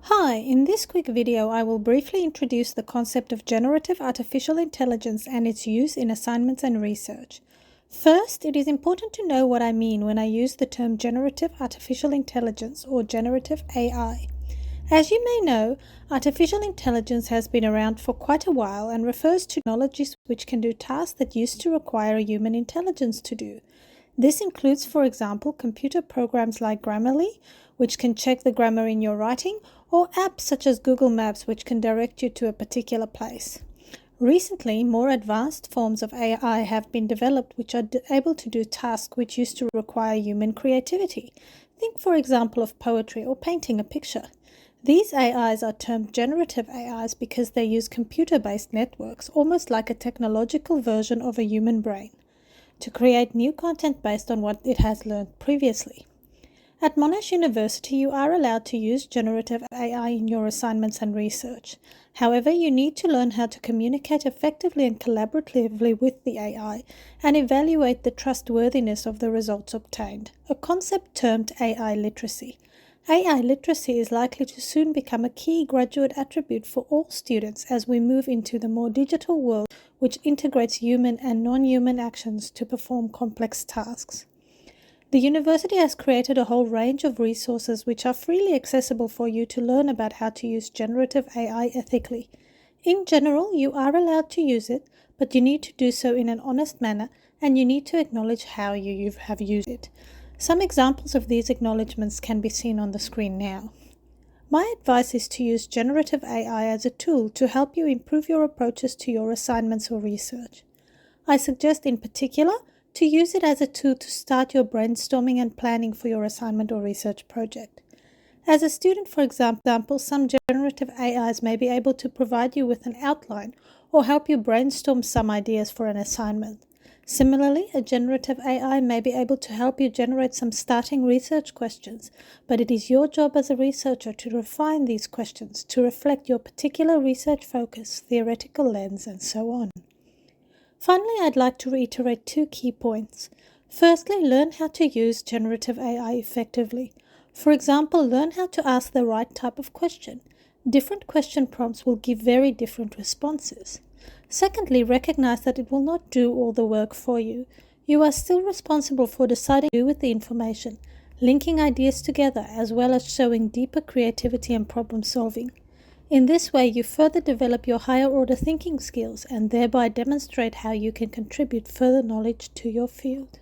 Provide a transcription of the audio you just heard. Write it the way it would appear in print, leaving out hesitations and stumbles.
Hi, in this quick video I will briefly introduce the concept of generative artificial intelligence and its use in assignments and research. First, it is important to know what I mean when I use the term generative artificial intelligence or generative AI. As you may know, artificial intelligence has been around for quite a while and refers to technologies which can do tasks that used to require human intelligence to do. This includes, for example, computer programs like Grammarly, which can check the grammar in your writing, or apps such as Google Maps, which can direct you to a particular place. Recently, more advanced forms of AI have been developed which are able to do tasks which used to require human creativity. Think, for example, of poetry or painting a picture. These AIs are termed generative AIs because they use computer-based networks, almost like a technological version of a human brain, to create new content based on what it has learned previously. At Monash University, you are allowed to use generative AI in your assignments and research. However, you need to learn how to communicate effectively and collaboratively with the AI and evaluate the trustworthiness of the results obtained, a concept termed AI literacy. AI literacy is likely to soon become a key graduate attribute for all students as we move into the more digital world, which integrates human and non-human actions to perform complex tasks. The university has created a whole range of resources which are freely accessible for you to learn about how to use generative AI ethically. In general, you are allowed to use it, but you need to do so in an honest manner and you need to acknowledge how you have used it. Some examples of these acknowledgements can be seen on the screen now. My advice is to use generative AI as a tool to help you improve your approaches to your assignments or research. I suggest in particular to use it as a tool to start your brainstorming and planning for your assignment or research project. As a student, for example, some generative AIs may be able to provide you with an outline or help you brainstorm some ideas for an assignment. Similarly, a generative AI may be able to help you generate some starting research questions, but it is your job as a researcher to refine these questions to reflect your particular research focus, theoretical lens, and so on. Finally, I'd like to reiterate two key points. Firstly, learn how to use generative AI effectively. For example, learn how to ask the right type of question. Different question prompts will give very different responses. Secondly, recognize that it will not do all the work for you. You are still responsible for deciding what to do with the information, linking ideas together, as well as showing deeper creativity and problem solving. In this way, you further develop your higher order thinking skills and thereby demonstrate how you can contribute further knowledge to your field.